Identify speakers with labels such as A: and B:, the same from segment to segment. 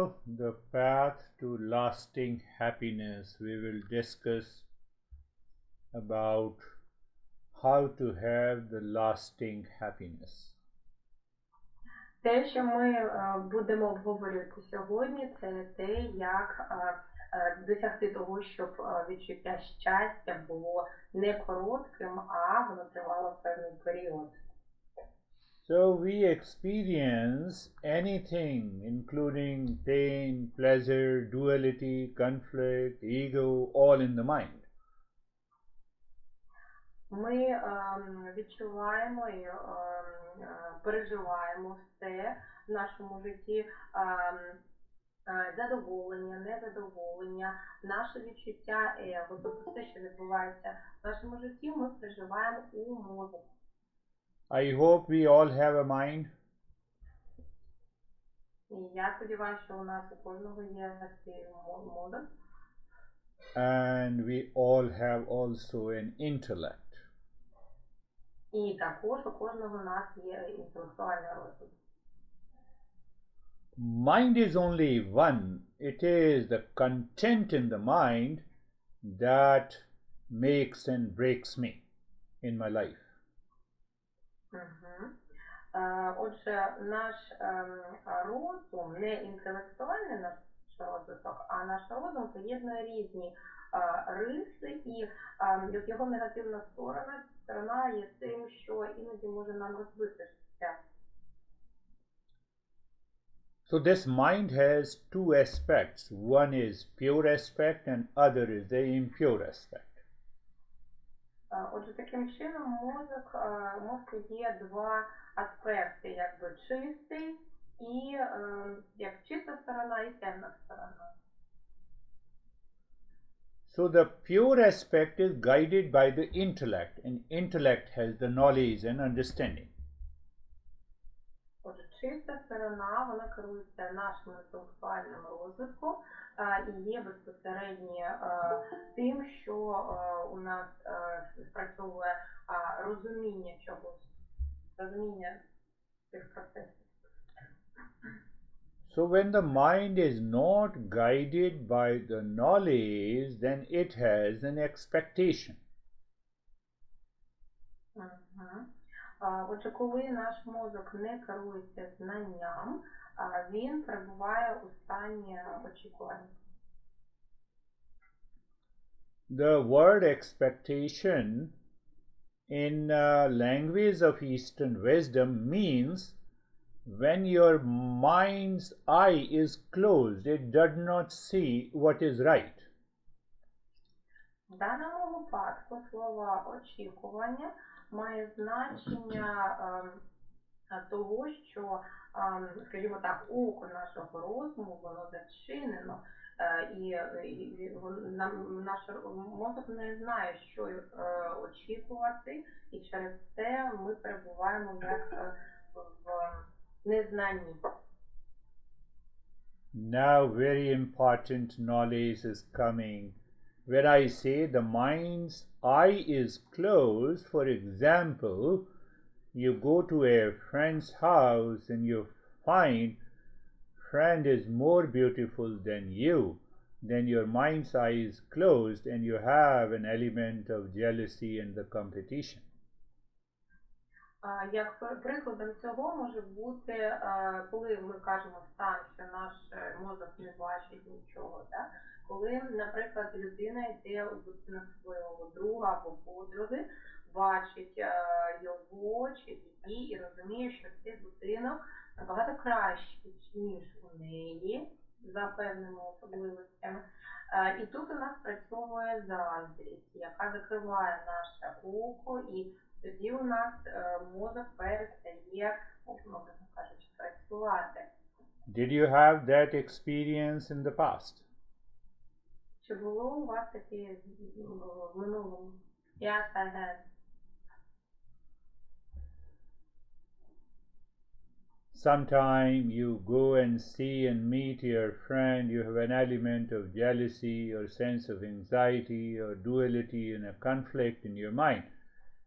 A: Now, the path to lasting happiness. We will discuss about how to have the lasting happiness.
B: Те, що ми будемо обговорювати сьогодні, це те, як досягти того, щоб відчуття щастя було не коротким, а воно тривало певний період.
A: So we experience anything, including pain, pleasure, duality, conflict, ego, all in the mind.
B: Ми відчуваємо і переживаємо все в нашому житті, задоволення, незадоволення, наше відчуття его, тобто все, що відбувається в нашому житті, ми переживаємо у мозку.
A: I hope we all have a mind.
B: І я сподіваюся, що у нас у кожного є свій мозок.
A: And we all have also an intellect.
B: І також у кожного з нас є інтелектуальний розум.
A: Mind is only one. It is the content in the mind that makes and breaks me in my life.
B: Отже, наш розум, не інтелектуальний наш розвиток, а наш розум поєднує різні риси, і його негативна сторона є тим, що іноді може нам розбити життя.
A: So this mind has two aspects. One is pure aspect and other is the impure aspect.
B: Отже, таким чином мозку є два аспекти, якби чистий і як чиста сторона і темна сторона.
A: So the pure aspect is guided by the intellect, and intellect has the knowledge and understanding.
B: Отже, чиста сторона, вона керується нашим інтелектуальним розвитком і є безпосередньо тим, що у нас спрацьовує розуміння чогось, розуміння цих процесів.
A: So when the mind is not guided by the knowledge, then it has an expectation.
B: Отже, коли наш мозок не керується знанням, він перебуває у стані очікування.
A: The word expectation in language of Eastern wisdom means when your mind's eye is closed, it does not see what is right.
B: В даному випадку слово очікування має значення того, що, скажімо так, око нашого розуму, воно зачинено, і наш мозок не знає, що очікувати, і через це ми перебуваємо як в незнанні.
A: Now very important knowledge is coming. When I say the mind's eye is closed, for example, you go to a friend's house and you find friend is more beautiful than you, then your mind's eye is closed and you have an element of jealousy and the competition.
B: Як прикладом цього може бути, коли ми кажемо стан, що наш мозок не бачить нічого, так? Коли, наприклад, людина йде у будинок свого друга або подруги, бачить його чи її і розуміє, що цей будинок набагато кращий, ніж у неї, за певними особливостями. І тут у нас працює заздрість, яка закриває наше око, і тоді у нас мозок перестає, образно кажучи, працювати.
A: Did you have that experience in the past?
B: Чи було у вас таке в минулому? Yes, I had.
A: Sometime you go and see and meet your friend, you have an element of jealousy or sense of anxiety or duality and a conflict in your mind.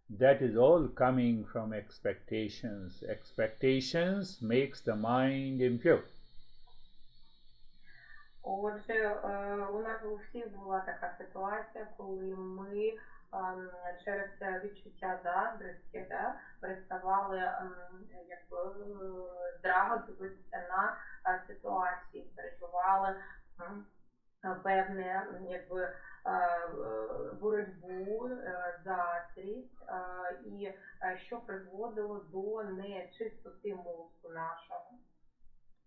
A: That is all coming from expectations. Expectations makes the mind impure.
B: Отже, у нас у всіх була така ситуація, коли ми через відчуття заздрості, да, переставали якби здраво дивитися на ситуації, переживали певне якби боротьбу, заздрість, і що призводило до нечистоти мозку нашого.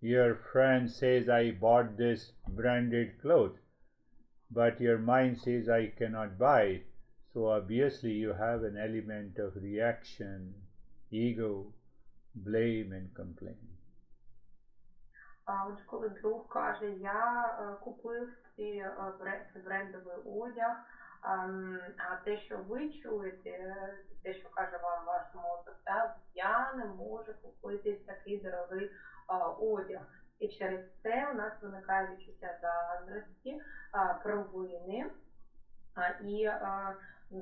A: Your friend says, I bought this branded clothes, but your mind says, I cannot buy it. So obviously you have an element of reaction, ego, blame and complaint.
B: Отже, коли друг каже, я купив цей брендовий одяг, а те, що ви чуєте, те, що каже вам ваш мозок, я не можу купити такий дорогий одяг. І через це у нас виникає відчуття заздрості, провини, і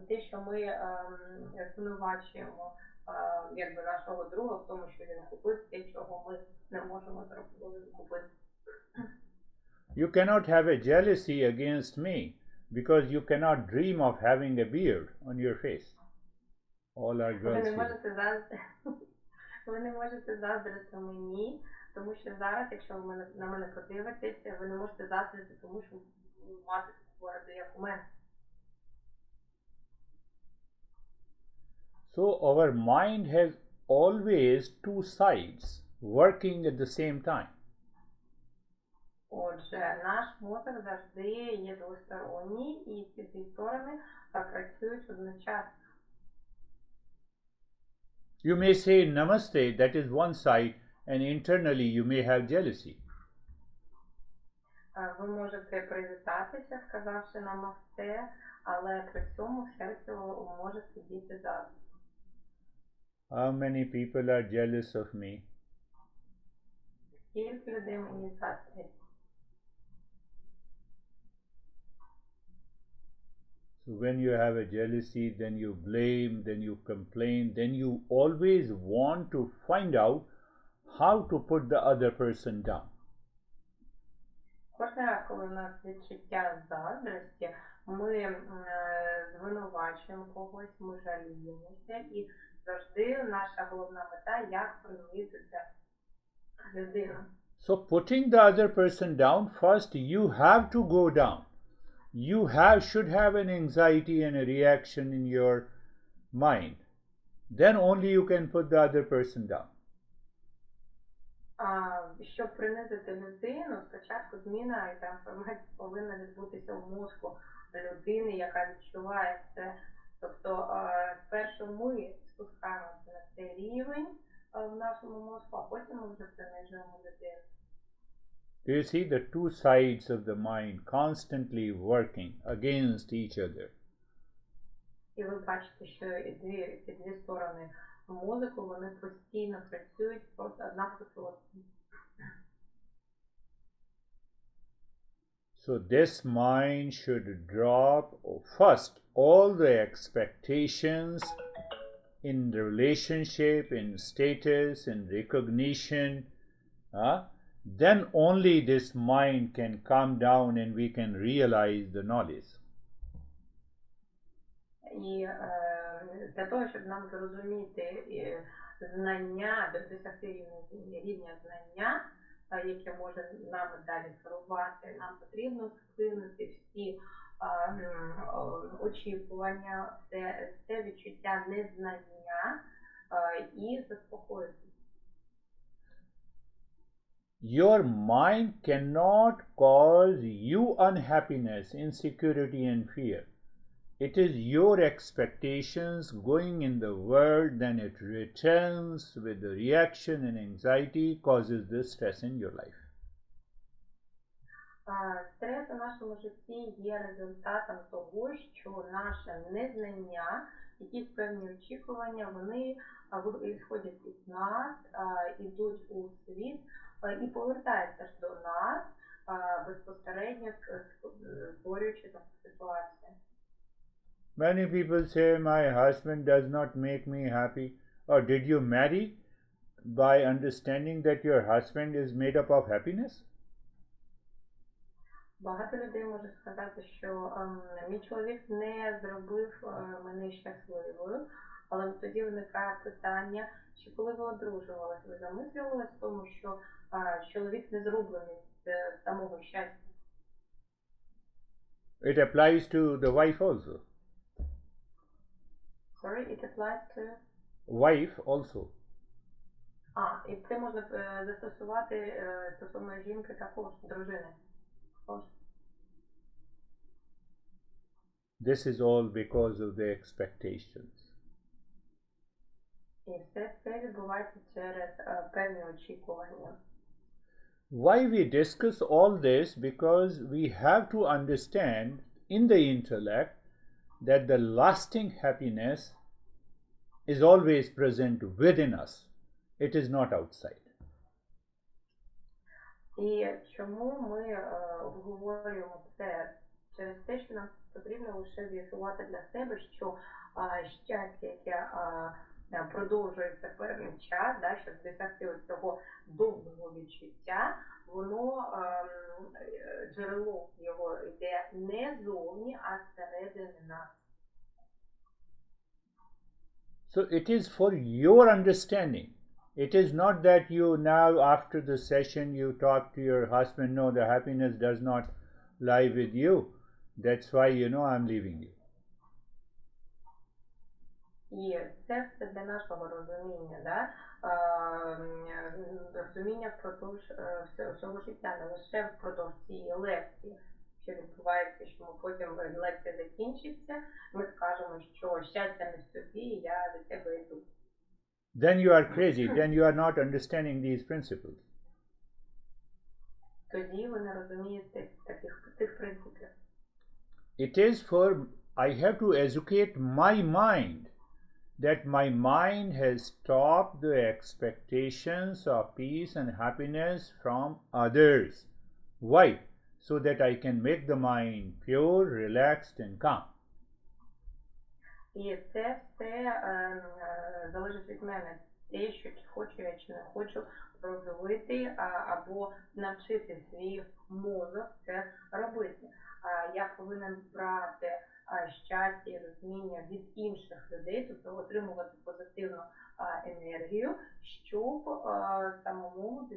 B: те, що ми звинувачуємо якби нашого друга в тому, що він купив те, чого ми не можемо купити.
A: You cannot have a jealousy against me because you cannot dream of having a beard on your face. All our girls
B: ви не можете заздрити мені, тому що зараз, якщо ви на мене подивитеся, ви не можете заздрити, тому що мати таку бороду, як у мене.
A: So our mind has always two sides working at the same time.
B: Отже, наш мозок завжди є двосторонній, і ці дві сторони працюють одночасно.
A: You may say namaste, that is one side, and internally you may have jealousy.
B: Ви можете привітатися, сказавши намасте, але при цьому в серці може сидіти заздрість.
A: How many people are jealous of me?
B: Скільки людей мені заздрять?
A: So when you have a jealousy, then you blame, then you complain, then you always want to find out how to put the other person down.
B: Кожен раз, коли у нас відчуття заздрості, ми звинувачуємо когось, ми жаліємося, і завжди наша головна мета, як принизити людину.
A: So putting the other person down, first you have to go down. You should have an anxiety and a reaction in your mind. Then only you can put the other person down.
B: Щоб принизити людину, спочатку зміна і трансформація повинна відбутися в мозку людини, яка відчуває це. Тобто, спершу ми спускаємося на цей рівень в нашому мозку, а потім ми вже принижуємо людину.
A: Do you see the two sides of the mind constantly working against each other?
B: І ви бачите, що ці дві сторони мозку, вони постійно працюють просто одна проти одної.
A: So this mind should drop first all the expectations in relationship, in status, in recognition. Then only this mind can come down and we can realize the knowledge.
B: І для того, щоб нам зрозуміти знання, досягти рівня знання, яке може нам далі керувати, нам потрібно скинути всі очікування, це відчуття незнання і заспокоїтися.
A: Your mind cannot cause you unhappiness, insecurity and fear. It is your expectations going in the world, then it returns with the reaction and anxiety, causes this stress in your life.
B: Стрес у нашому житті є результатом того, що наше незнання, якісь певні очікування, вони виходять із нас, ідуть у світ і повертаються ж до нас, безпосередньо створюючи таку ситуацію.
A: Many people say, my husband does not make me happy. Or did you marry by understanding that your husband is made up of happiness?
B: Багато людей може сказати, що мій чоловік не зробив мене щасливою, але тоді виникає питання, чи коли ви одружувалися, ви замислювалися в тому, що чоловік не зроблений з самого щастя?
A: It applies to the wife also.
B: Sorry, it applies to...
A: Wife also.
B: І це можна застосувати стосовно жінки також, дружини. Також.
A: This is all because of the expectations.
B: І все це відбувається через певні очікування.
A: Why we discuss all this? Because we have to understand in the intellect that the lasting happiness is always present within us. It is not outside.
B: І чому ми обговорюємо це? Через те, що нам потрібно лише з'ясувати для себе, що щастя, яке продовжується певний час, да, щоб досягти цього довгого відчуття, воно джерело його йде не зовні, а зсередини нас.
A: So it is for your understanding. It is not that you now, after the session, you talk to your husband, no, the happiness does not lie with you. That's why, I'm leaving you.
B: І це все для нашого розуміння, да? Розуміння впродовж всього життя, не лише впродовж цієї лекції, що відбувається, що ми потім лекція закінчиться, ми скажемо, що щастя не в собі, і я від тебе йду.
A: Then you are crazy, then you are not understanding these principles.
B: Тоді ви не розумієте цих принципів.
A: It is for, I have to educate my mind, that my mind has stopped the expectations of peace and happiness from others. Why? So that I can make the mind pure, relaxed and calm.
B: І це все залежить від мене. Те, що хочу я чи не хочу розвивати або навчити свій мозок це робити. Я повинен брати щастя і розуміння від інших людей, тобто отримувати позитивну енергію, щоб самому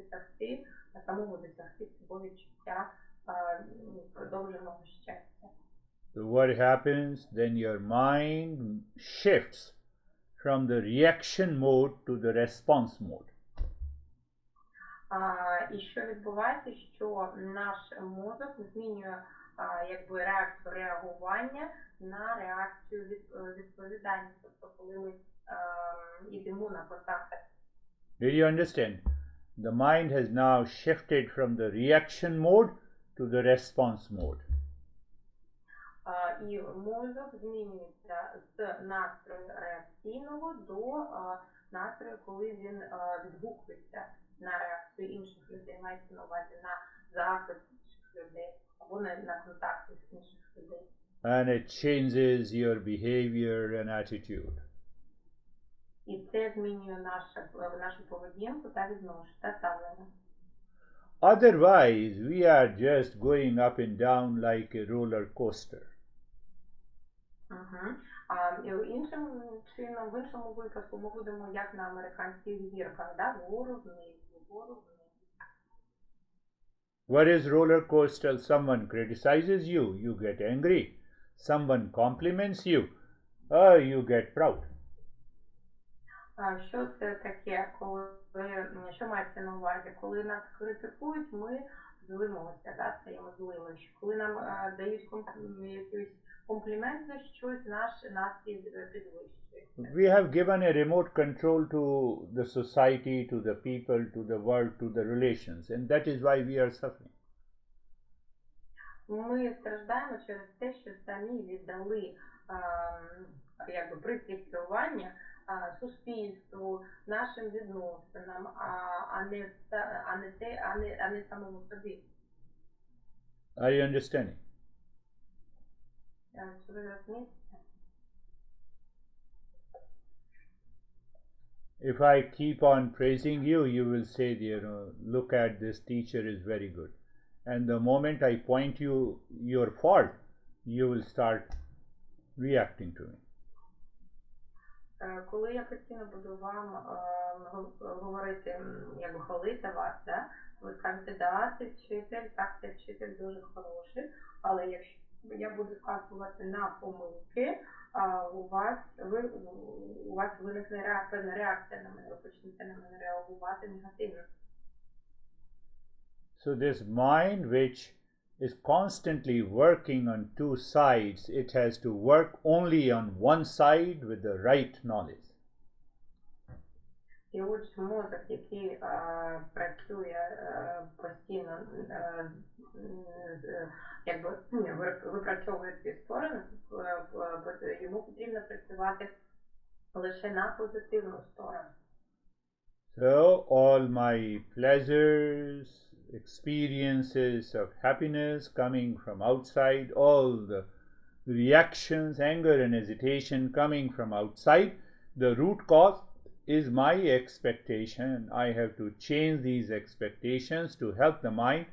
B: досягти цього відчуття продовженого щастя.
A: So what happens? Then your mind shifts from the reaction mode to the response mode.
B: І що відбувається, що наш мозок змінює якби реакцію реагування на реакцію відповідальності, тобто коли ми йдемо на контакт.
A: Did you understand? The mind has now shifted from the reaction mode to the response mode.
B: І мозок змінюється з настрою реакційного до настрою, коли він відгукується на реакцію інших людей, мається на увазі на захист інших людей або на контакти з інших людей.
A: And it changes your behavior and attitude.
B: І це змінює нашу поведінку та відношення та ставлення.
A: Otherwise, we are just going up and down like a roller coaster.
B: Іншим чином, в іншому випадку ми будемо як на американських гірках, да? Вгору вниз, вгору вниз.
A: What is roller coaster? Someone criticizes you, you get angry. Someone compliments you, you get proud.
B: Що це таке, що мається на увазі? Коли нас критикують, ми злимося, да? Стаємо злими. Коли нам дають якийсь комплімент за щось, наш настрій підвищується.
A: We have given a remote control to the society, to the people, to the world, to the relations, and that is why we are suffering.
B: Ми страждаємо через те, що самі віддали якби пристрій керування суспільству, нашим відносинам, а не самому собі.
A: Are you understanding? If I keep on praising you, you will say, look at this teacher is very good. and the moment I point you your fault, you will start reacting to me.
B: Коли я постійно буду вам говорити, як хвалити вас, да, ви скажете, да, ти вчитель, так, ти вчитель дуже хороший, але якщо я буду вказувати на помилки, у вас виникне певна реакція на мене, ви почнете на мене реагувати негативно.
A: So this mind which is constantly working on two sides, it has to work only on one side with the right knowledge.
B: І отже, мозок, який працює постійно, якби випрацьовує ці сторони, йому потрібно працювати лише на позитивну сторону.
A: So all my pleasures, experiences of happiness coming from outside, all the reactions, anger and hesitation coming from outside, the root cause is my expectation. I have to change these expectations to help the mind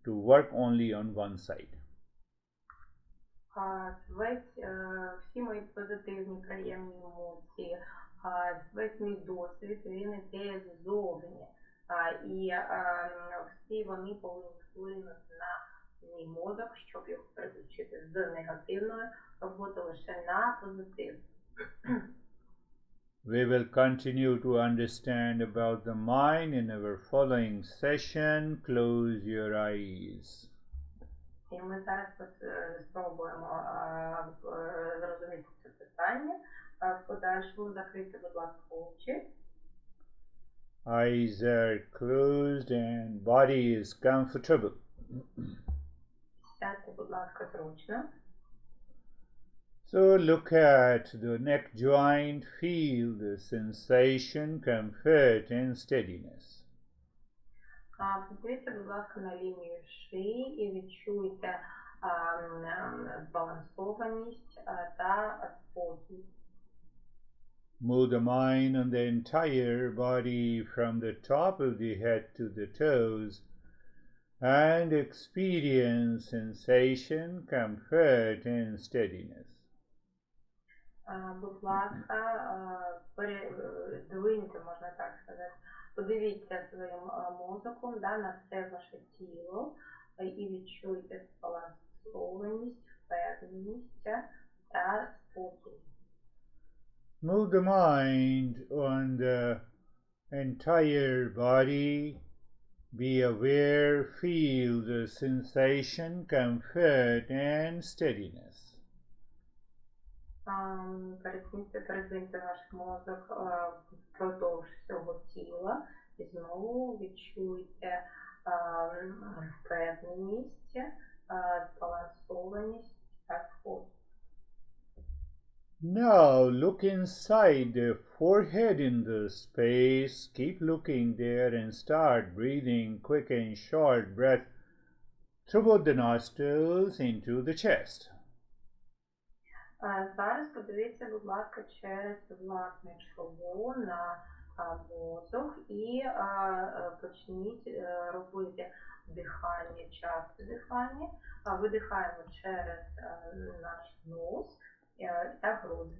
A: to work only on one side.
B: Всі мої позитивні, приємні емоції, весь мій досвід, він іде ззовні. І всі вони повинні вплинути на мій мозок, щоб його переключити з негативної роботи лише на позитив.
A: We will continue to understand about the mind in our following session. Close your eyes.
B: І ми зараз спробуємо зрозуміти це питання. В подальшому закрийте, будь ласка, очі.
A: Eyes are closed and body is comfortable.
B: Сядьте, будь ласка, зручно.
A: So look at the neck joint, feel the sensation, comfort and steadiness.
B: Подивіться, будь ласка, на лінію шиї і відчуйте збалансованість та спокій.
A: Move the mind on the entire body from the top of the head to the toes and experience sensation, comfort and steadiness.
B: Будь ласка, передвиньте, можна так сказати, подивіться своїм мозоком на все ваше тіло і відчуйте збалансованість, впевненість та спокій.
A: Move the mind on the entire body. Be aware, feel the sensation, comfort and steadiness.
B: Передвиньте ваш мозок впродовж всього тіла і знову відчуйте впевненість, збалансованість та спокій.
A: Now look inside the forehead in the space. Keep looking there and start breathing quick and short breath through both the nostrils into the chest.
B: Зараз подивіться, будь ласка, через власне чоло на мозок і почніть робити дихання, часте дихання. Видихаємо через наш нос та груди.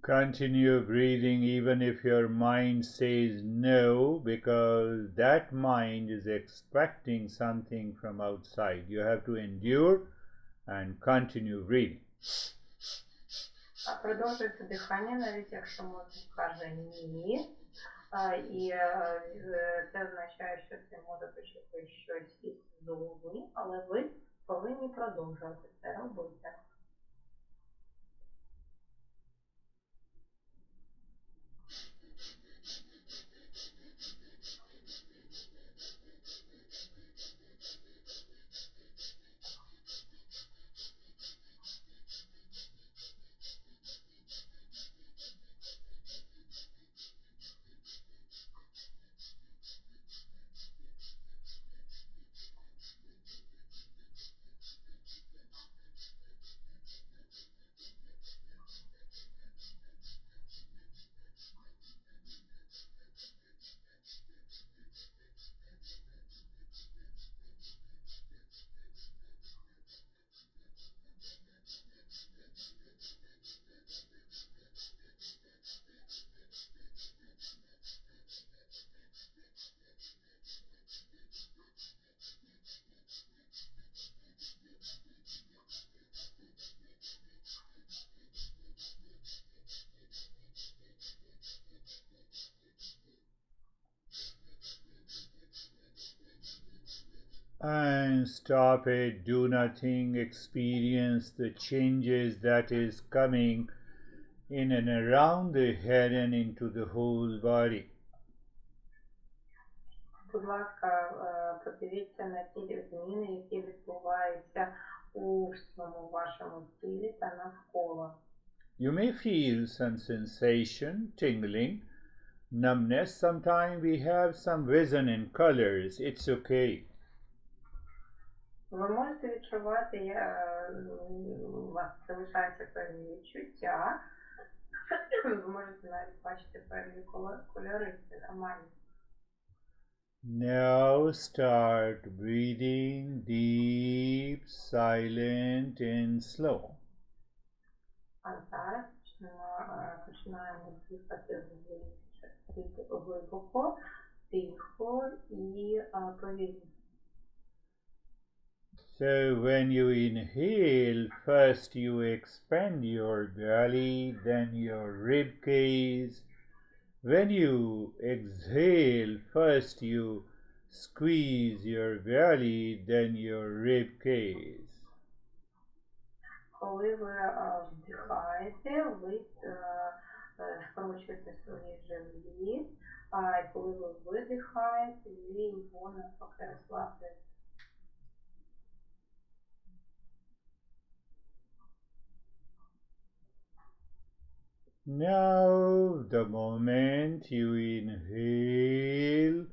A: Continue breathing even if your mind says no, because that mind is expecting something from outside. You have to endure and continue breathing.
B: Продовжується дихання, навіть якщо мозок каже ні. І це означає, що цей мозок очікує щось іззовні, але ви повинні продовжувати це робити.
A: And stop it, do nothing, experience the changes that is coming in and around the head and into the whole body.
B: Будь ласка, подивіться на ті зміни, які відбуваються у всьому вашому тілі та навколо.
A: You may feel some sensation, tingling, numbness. Sometimes we have some vision in colors. It's okay.
B: Ви можете відчувати, у вас залишаються певні відчуття, ви можете навіть бачити певні кольори, це нормально.
A: Now start breathing deep, silent and slow.
B: А зараз починаємо дихати глибоко, тихо і повільно.
A: So when you inhale, first you expand your belly, then your rib cage. When you exhale, first you squeeze your belly, then your rib cage.
B: Коли ви вдихаєте, ви скорочуєте свої живіт, а коли ви видихаєте, ви його навпаки розслаблюєте.
A: Now, the moment you inhale,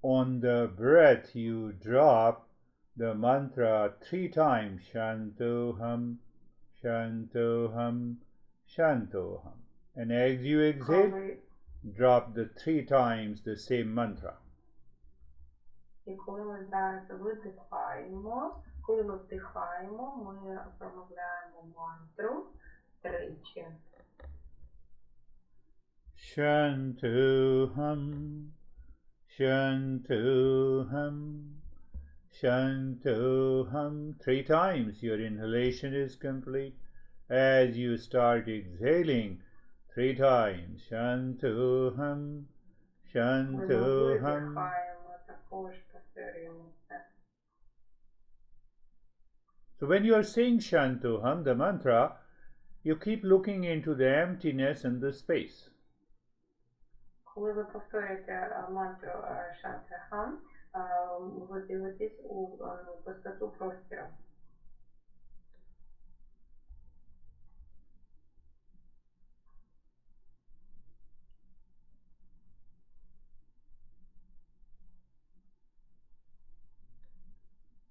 A: on the breath you drop the mantra 3 times, Shantoham, Shantoham, Shantoham. And as you exhale, drop the 3 times the same mantra.
B: І коли ми зараз видихаємо, коли ми вдихаємо, ми промовляємо мантру тричі.
A: Shantoham, Shantoham, Shantoham. 3 times your inhalation is complete. As you start exhaling, 3 times. Shantoham, Shantoham. So when you are saying Shantoham, the mantra, you keep looking into the emptiness and the space.
B: Коли ви повторюєте мантру Шантахам, ви дивитесь у пустоту простору.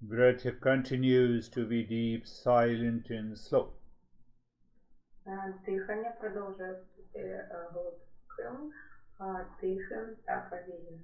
A: Breath continues to be deep, silent and slow.
B: Дихання продовжує бути глибоким, тихим та повільним.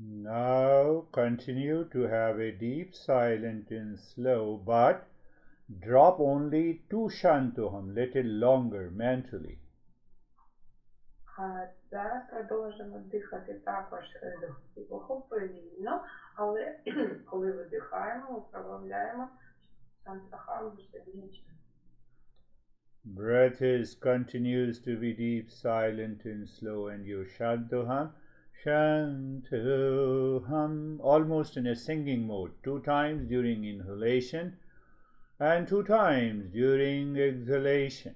A: Now continue to have a deep, silent and slow, but drop only to Shantoham, little longer mentally.
B: Зараз продовжимо дихати також глибоко, повільно, але коли видихаємо, управляємо Шантахам лише двічі.
A: Breath continues to be deep, silent and slow, and your Shantoham, Shantoham, almost in a singing mode, 2 times during inhalation and 2 times during exhalation.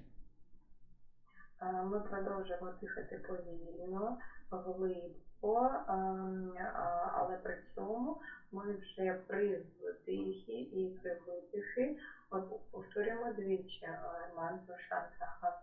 B: Ми продовжуємо дихати повільно, глибоко, але при цьому ми вже при вдихі і при видихі повторюємо двічі мантру Шантахам.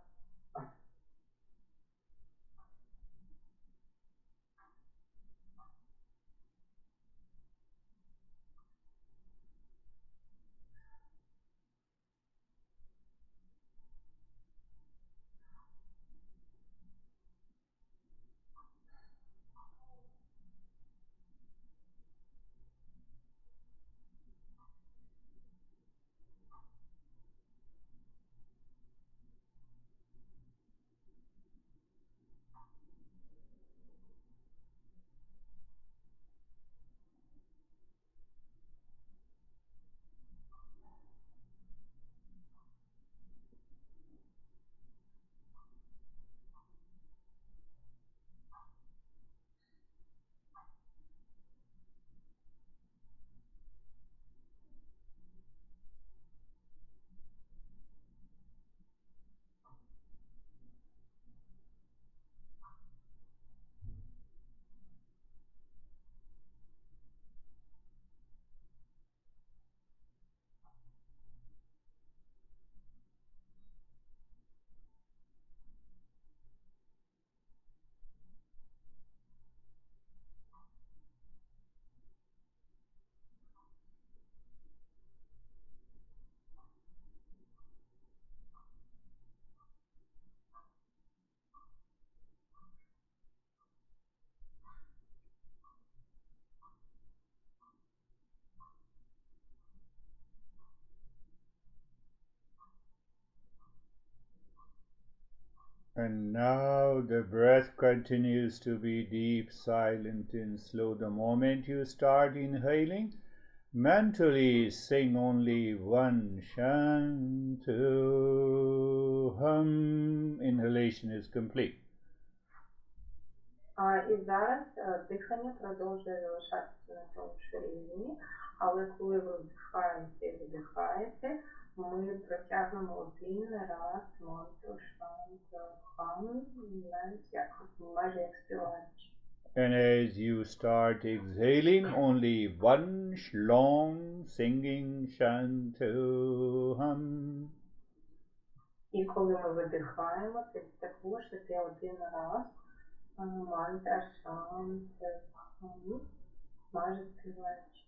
A: And now the breath continues to be deep, silent and slow. The moment you start inhaling, mentally sing only one Shantoham. Inhalation is complete.
B: І зараз дихання продовжує залишатися на тому ж рівні, але коли ви вдихаєте і видихаєте, ми протягнемо один раз мантру Шантахам, навіть майже як співаючи.
A: And as you start exhaling, only one long singing Shantoham.
B: І коли ми видихаємо, це також іде один раз мантра Шантахам, майже співаючи.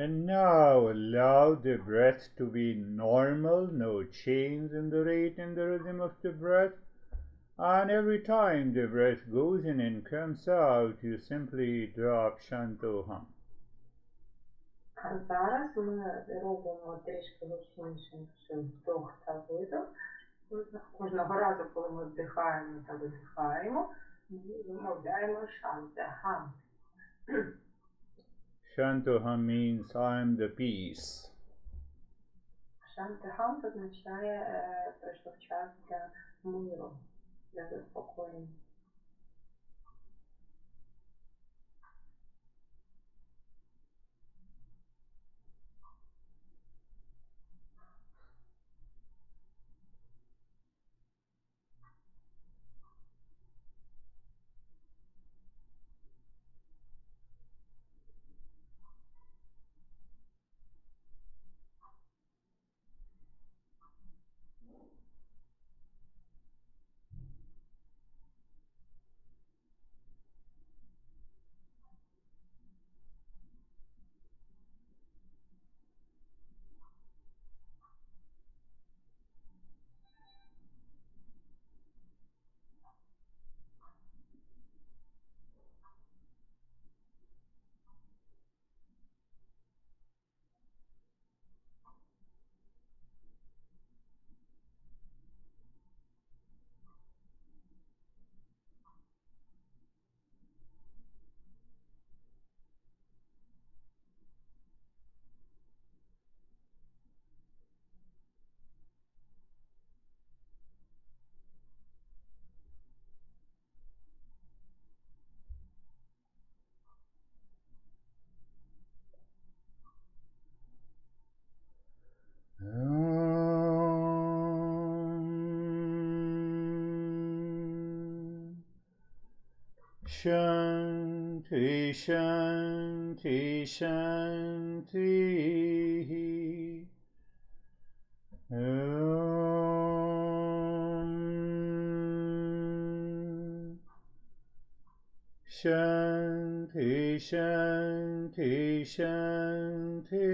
A: And now allow the breath to be normal, no change in the rate and the rhythm of the breath. And every time the breath goes in and comes out, you simply drop Shantoham.
B: А зараз ми робимо трішки гучнішим вдох та видох. Кожного разу, коли ми вдихаємо та видихаємо, ми вимовляємо Шантахам.
A: Shantoham means I am the peace.
B: Шантахам означає прийшов час для миру, для заспокоєння.
A: Shanti, Shanti, Shanti. Shanti, Shanti, Shanti.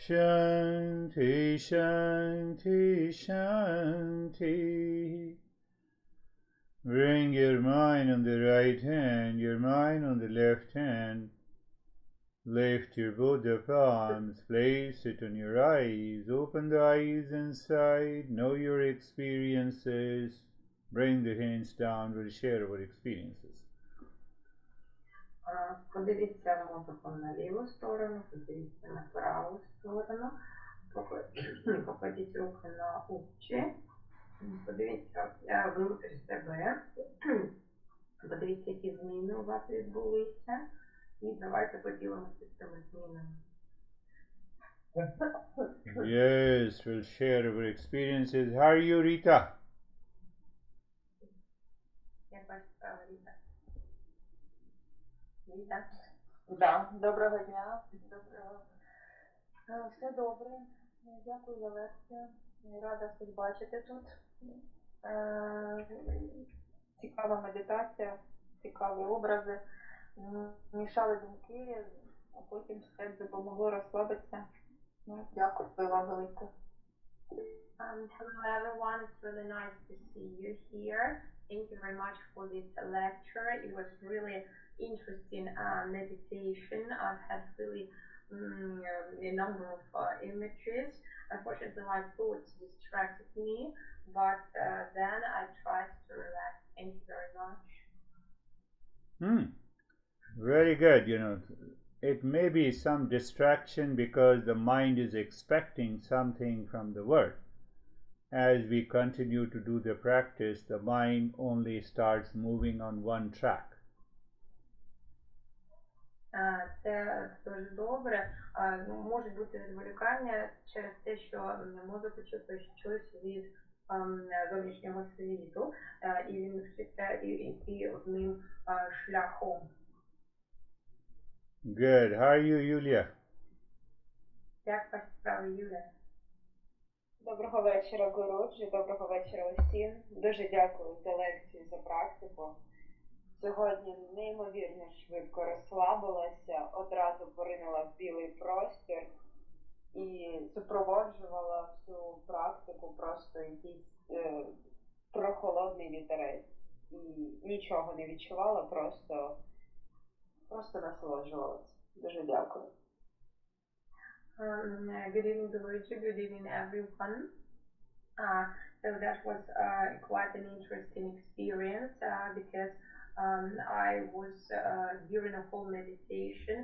A: Shanti, Shanti, Shanti. Bring your mind on the right hand, your mind on the left hand. Lift your both the palms, place it on your eyes, open the eyes inside, know your experiences. Bring the hands down, we'll share our experiences.
B: Подивіться мозоком на ліву сторону, подивіться на праву сторону, покладіть руки на очі, подивіться внутрі себе, подивіться, які зміни у вас відбулися, і давайте поділимося цими змінами.
A: Yes, we'll share our experiences. How are you, Rita?
B: Як ваші справи, Ріта? Ріта?
C: Да, доброго дня, доброго. Все добре. Дякую за лекцію. Рада всіх бачити тут. Цікава медитація, цікаві образи. Мішали думки, а потім все допомогло розслабитися. Дякую вам велике.
B: Hello everyone, it's really nice to see you here. Thank you very much for this lecture. It was really interesting meditation. I've had really a number of images. Unfortunately, my thoughts distracted me, but then I tried to relax. Thank you very much.
A: Very good. It may be some distraction because the mind is expecting something from the word. As we continue to do the practice, the mind only starts moving on one track.
B: Це дуже добре. Можуть бути відволікання через те, що мозок очікує щось від зовнішнього світу, і він вчиться йти одним шляхом.
A: Good. How are you, Yulia?
B: Як ваші справи, Юля?
C: Доброго Доброго вечора, Гуруджі, доброго вечора усім. Дуже дякую за лекцію, за практику. Сьогодні неймовірно швидко розслабилася, одразу поринула в білий простір і супроводжувала всю практику просто якийсь прохолодний вітерець. І нічого не відчувала, просто насолоджувалася. Дуже дякую.
B: Good evening, Girish. Good evening, everyone. So that was quite an interesting experience because I was during a whole meditation.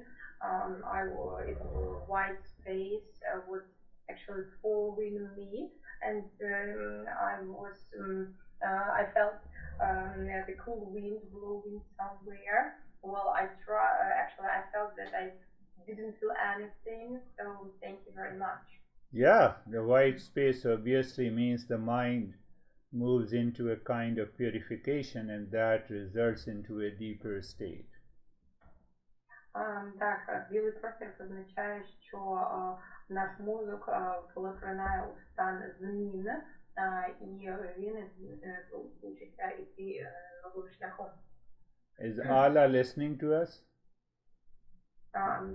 B: It white space was actually following me, and I felt the cool wind blowing somewhere. Well, I felt that I didn't feel anything. So thank you very much.
A: Yeah, the white space obviously means the mind moves into a kind of purification and that results into a deeper state.
B: Так, білий простір означає, що наш мозок поринає у стан зміни, і він учиться йти новим шляхом.
A: Is Allah listening to us?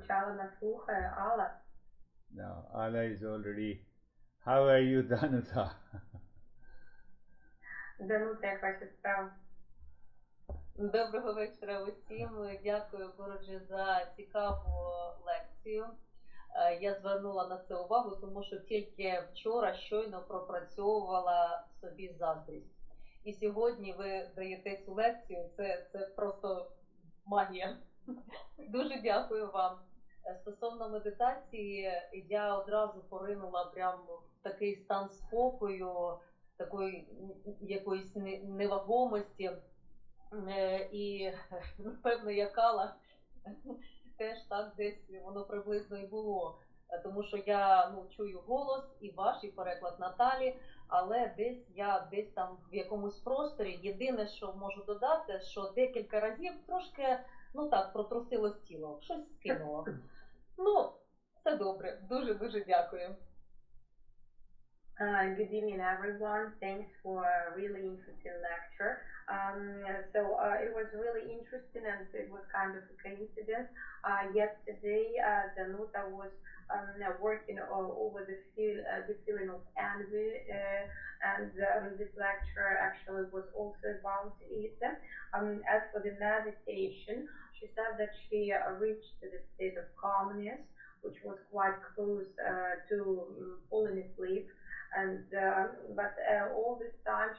B: Чала нас слухає, Алла.
A: No, Allah is already. How are you, Danuta?
B: Данута, як ваші справи?
D: Доброго вечора усім. Дякую, Гуруджі, за цікаву лекцію. Я звернула на це увагу, тому що тільки вчора щойно пропрацьовувала собі заздрість. І сьогодні ви даєте цю лекцію, це просто магія. Дуже дякую вам. Стосовно медитації, я одразу поринула прямо в такий стан спокою, такої якоїсь невагомості. І, напевно, як Алла, теж так десь воно приблизно і було. Тому що я чую голос і ваш, і переклад Наталі, але я десь там в якомусь просторі. Єдине, що можу додати, що декілька разів трошки, протрусилось тіло, щось скинуло. Все добре, дуже-дуже дякую.
B: Good evening, everyone. Thanks for a really interesting lecture. It was really interesting, and it was kind of a coincidence. Yesterday, Danuta was working over the feeling of envy, and this lecture actually was also about it. As for the meditation, she said that she reached the state of calmness, which was quite close to falling asleep. And but all this time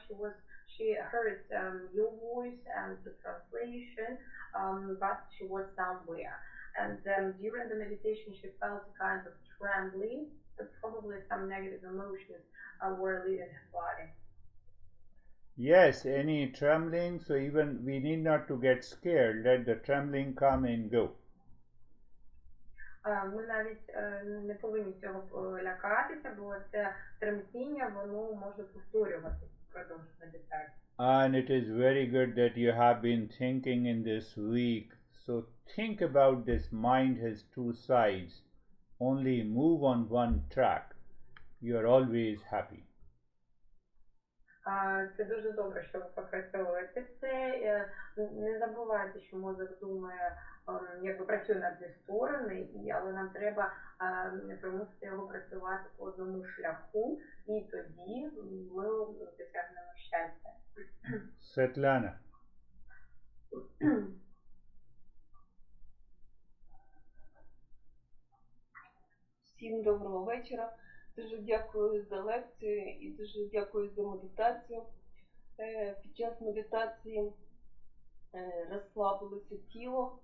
B: she heard your voice and the translation, but she was somewhere. And during the meditation, she felt a kind of trembling, so probably some negative emotions were leaving her body.
A: Yes, any trembling, so even we need not to get scared, let the trembling come and go.
B: Ми навіть не повинні цього лякатися, бо це тремтіння, воно може повторюватися впродовж медитації.
A: And it is very good that you have been thinking in this week. So think about this mind has two sides. Only move on one track. You are always happy.
B: Це дуже добре, що ви попрацьовуєте це. Не забувайте, що мозок думає, якби працює на дві сторони, але нам треба примусити його працювати по одному шляху, і тоді ми досягнемо щастя.
A: Svetlana.
E: Всім доброго вечора. Дуже дякую за лекцію і дуже дякую за медитацію. Під час медитації розслабилося тіло.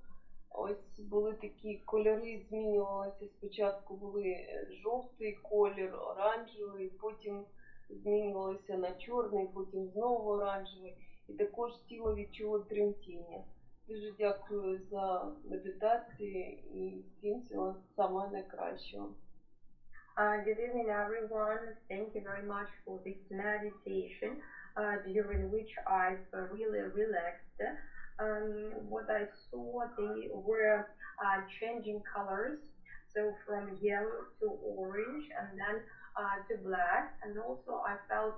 E: Ось були такі кольори, змінювалися. Спочатку були жовтий колір, оранжевий, потім змінювалося на чорний, потім знову оранжевий. І також тіло відчуло тремтіння. Дуже дякую за медитацію і всім всього самого найкращого.
B: Good evening, everyone. Thank you very much for this meditation, during which I've really relaxed. What I saw, they were changing colors, so from yellow to orange, and then to black, and also I felt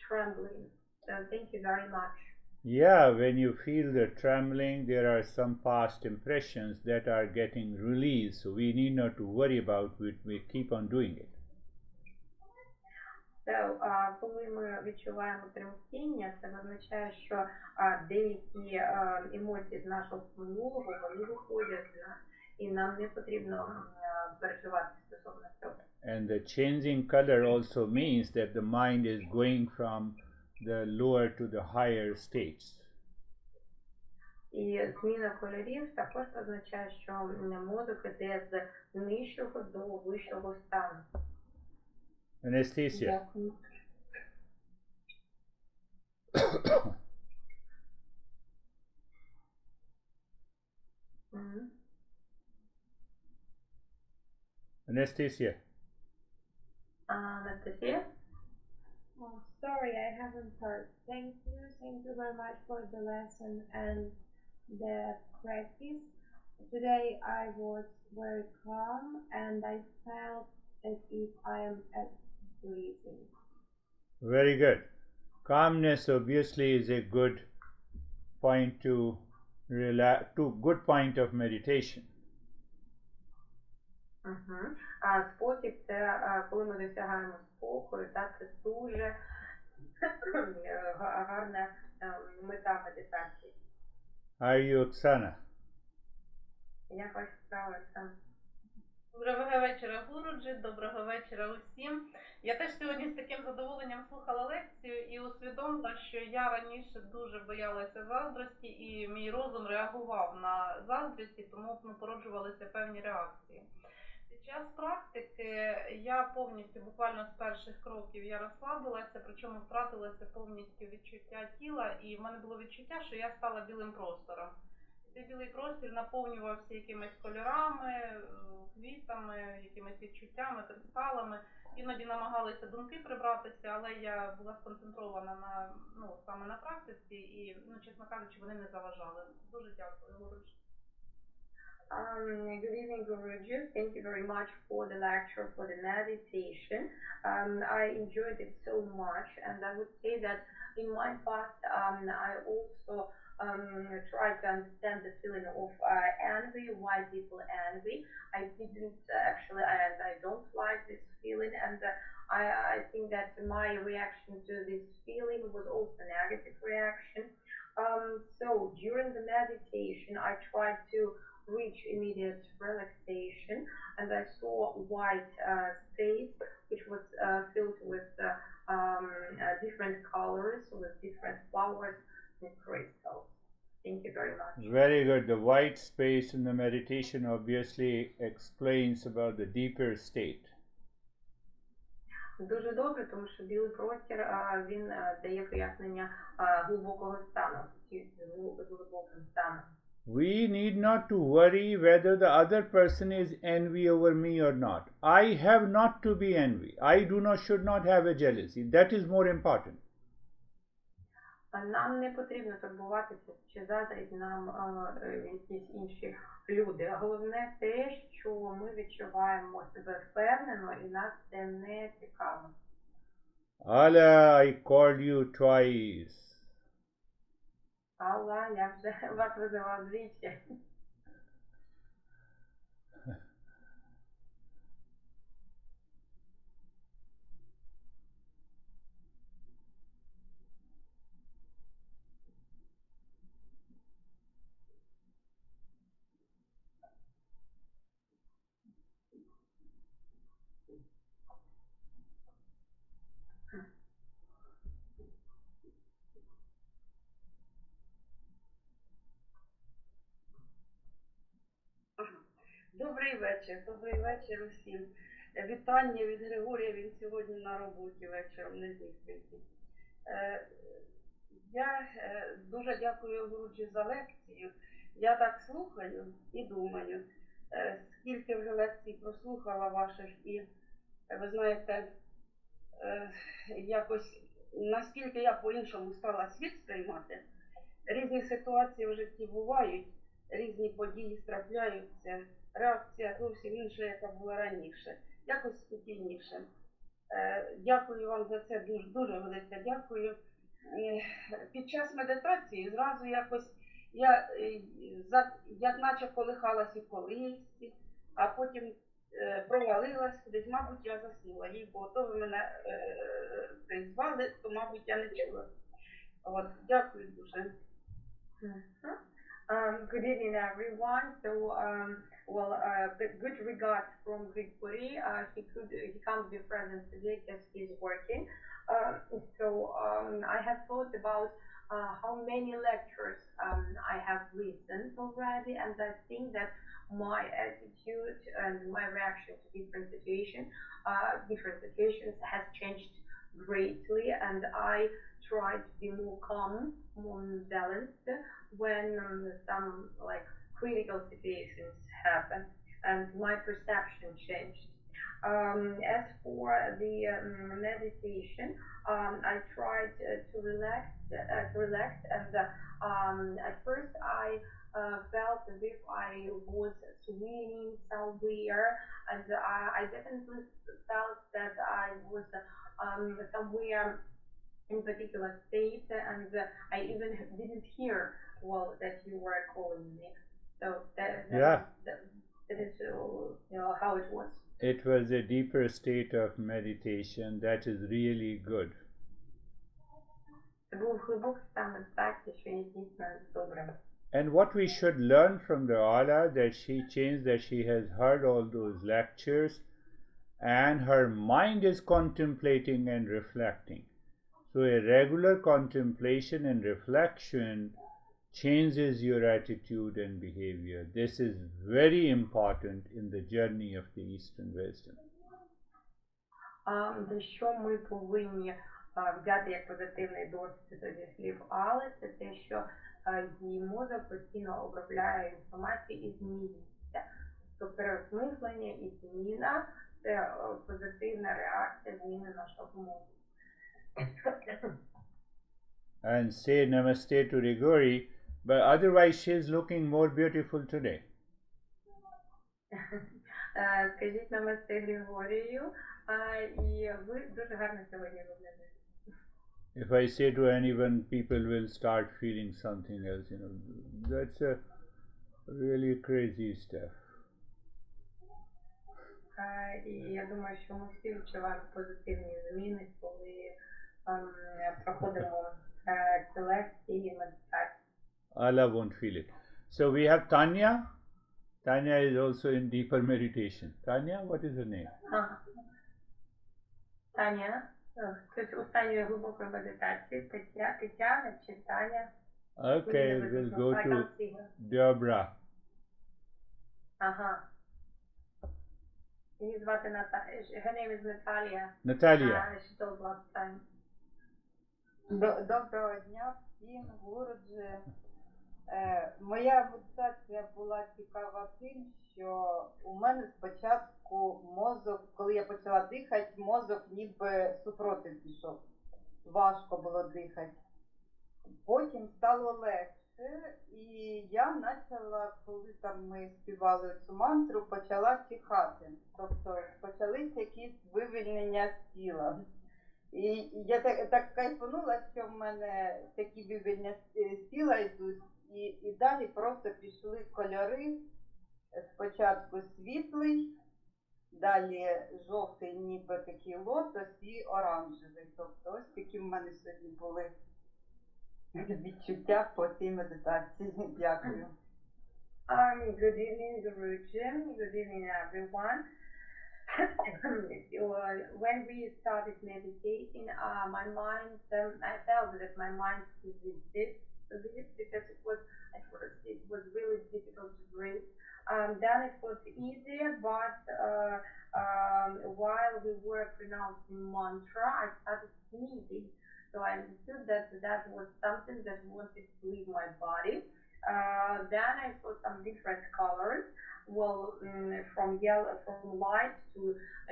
B: trembling. So thank you very much.
A: Yeah, when you feel the trembling, there are some past impressions that are getting released, so we need not to worry about it, we keep on doing it.
B: So, коли ми відчуваємо тремтіння, це означає, що деякі емоції з нашого минулого, вони виходять з нас, і нам не потрібно переживати стосовно цього.
A: And the changing color also means that the mind is going from the lower to the higher states.
B: І зміна кольорів також означає, що мозок іде з нижчого до вищого стану.
A: Anastasia.
B: Дякую.
A: Anastasia.
B: Anastasia?
C: Oh, sorry, I haven't heard. Thank you very much for the lesson and the practice. Today I was very calm and I felt as if I am breathing.
A: Very good. Calmness obviously is a good point to good point of meditation.
B: Спокій – це коли ми досягаємо спокою, та це дуже гарна мета медитації.
A: How are you, Oksana?
B: Як ваші справи, Оксана?
D: Доброго вечора, Гуруджі, доброго вечора усім. Я теж сьогодні з таким задоволенням слухала лекцію і усвідомила, що я раніше дуже боялася заздрості і мій розум реагував на заздрості, тому породжувалися певні реакції. Під час практики я повністю, буквально з перших кроків, я розслабилася, причому втратилося повністю відчуття тіла, і в мене було відчуття, що я стала білим простором. Цей білий простір наповнювався якимись кольорами, квітами, якимись відчуттями, кристалами. Іноді намагалися думки прибратися, але я була сконцентрована саме на практиці і, чесно кажучи, вони не заважали. Дуже дякую, Гуруджі.
B: Good evening, Guruji. Thank you very much for the lecture, for the meditation. I enjoyed it so much, and I would say that in my past, I also tried to understand the feeling of envy, why people envy. I didn't actually, and I don't like this feeling, and I think that my reaction to this feeling was also a negative reaction. So during the meditation, I tried to reach immediate relaxation, and I saw a white space which was filled with different colors, with different flowers and crystals. Thank you very much.
A: Very good. The white space in the meditation obviously explains about the deeper state.
B: Дуже добре, тому що білий простір, він дає пояснення глибокого стану, глибоким станом.
A: We need not to worry whether the other person is envy over me or not. I have not to be envy. Should not have a jealousy. That is more important.
B: Нам не потрібно турбуватися, чи заздрять нам якісь інші люди. Головне те, що ми відчуваємо себе впевнено, і нас це не цікаво.
A: Allah, I called you twice.
B: Алла, я вже вас визивав двічі.
F: Добрий вечір усім. Вітання від Григорія, він сьогодні на роботі вечором, не зміг прийти. Я дуже дякую, Гуруджі, за лекцію. Я так слухаю і думаю, скільки вже лекцій прослухала ваших, і ви знаєте, якось наскільки я по-іншому стала світ сприймати. Різні ситуації в житті бувають, різні події трапляються, реакція зовсім інша, яка була раніше, якось спокійніше. Дякую вам за це, дуже, дуже велике дякую. Під час медитації зразу якось я як наче колихалась у колисці, а потім провалилась кудись, мабуть, я заснула. Їй, бо то ви мене призвали, то, мабуть, я не чула. От, дякую дуже.
B: Good evening, everyone. So, good regards from Grigori. He can't be present today because he's working. I have thought about how many lectures I have listened already, and I think that my attitude and my reaction to different situations has changed greatly, and I try to be more calm, more balanced when some like critical situations happen, and my perception changed. As for the meditation, I tried to relax, and at first I felt as if I was swimming somewhere, and I definitely felt that I was somewhere in particular state, and I even didn't hear well that you were calling me. So
A: Yeah,
B: that is how it was.
A: it was a deeper state of meditation. That is really good.
B: Це був глибокий стан медитації, що є дійсно добрим.
A: And what we should learn from the Ala that she changed, that she has heard all those lectures and her mind is contemplating and reflecting. So a regular contemplation and reflection changes your attitude and behavior. This is very important in the journey of the Eastern wisdom.
B: Що ми повинні взяти як позитивний досвід зі слів Али, це те, що її мозок постійно обробляє інформацію і змінюється. Тобто переосмислення і зміна – це позитивна реакція зміни нашого мозку.
A: And say namaste to Rigori, but otherwise she is looking more beautiful today.
B: Скажіть намасте Григорію, і ви дуже гарно сьогодні виглядаєте.
A: If I say to anyone, people will start feeling something else, that's a really crazy stuff.
B: І я думаю, що ми всі відчуваємо позитивні зміни, коли проходимо ці лекції і медитації.
A: Allah won't feel it. So we have Tanya. Tanya is also in deeper meditation. Tanya, what is her name?
B: Таня, хтось у стані глибокої медитації, Тетяна чи Таня.
A: Okay, we'll go to Deobra.
B: Ага. Її звати Наталія. Her name is Natalia.
A: Natalia.
B: She told last time.
C: Доброго дня всім, Гуруджі. Моя медитація була цікава тим, що у мене спочатку мозок, коли я почала дихати, мозок ніби супротив пішов. Важко було дихати. Потім стало легше, і я почала, коли там ми співали цю мантру, почала чихати. Тобто почалися якісь вивільнення з тіла. І я так кайфанула, що в мене такі вивільнення з тіла йдуть, і далі просто пішли кольори. Спочатку світлий, далі жовтий, ніби такий лотос, і оранжевий. Тобто ось такі в мене сьогодні були відчуття по цій медитації. Дякую.
B: Good evening, Guruji. Good evening, everyone. When we started meditating, my mind, I felt that my mind resisted because it was, at first, it was really difficult to breathe. Then it was easier, but while we were pronouncing mantra, I started sneezing. So I understood that that was something that wanted to leave my body. Then I saw some different colors. Well, from light to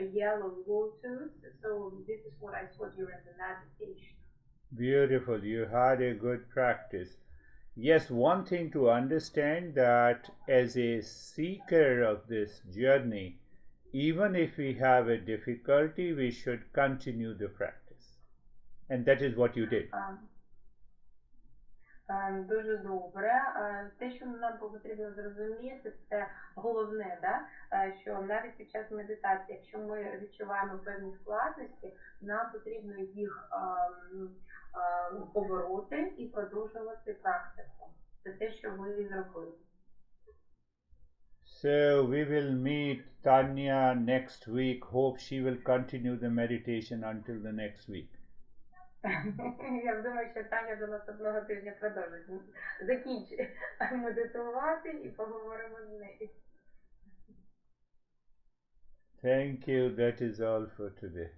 B: a yellow lotus. So this is what I saw during the meditation.
A: Beautiful. You had a good practice. Yes, one thing to understand that as a seeker of this journey, even if we have a difficulty, we should continue the practice. And that is what you did.
B: Дуже добре. Те, що нам потрібно зрозуміти, це головне, да? Що навіть під час медитації, якщо ми відчуваємо певні складності, нам потрібно їх побороти і продовжувати практику. Це те, що ви зробили.
A: So we will meet Tanya next week. Hope she will continue the meditation until the next week.
B: Я думаю, що Таня до наступного тижня продовжить. Закінчить медитувати і поговоримо з нею.
A: Thank you. That is all for today.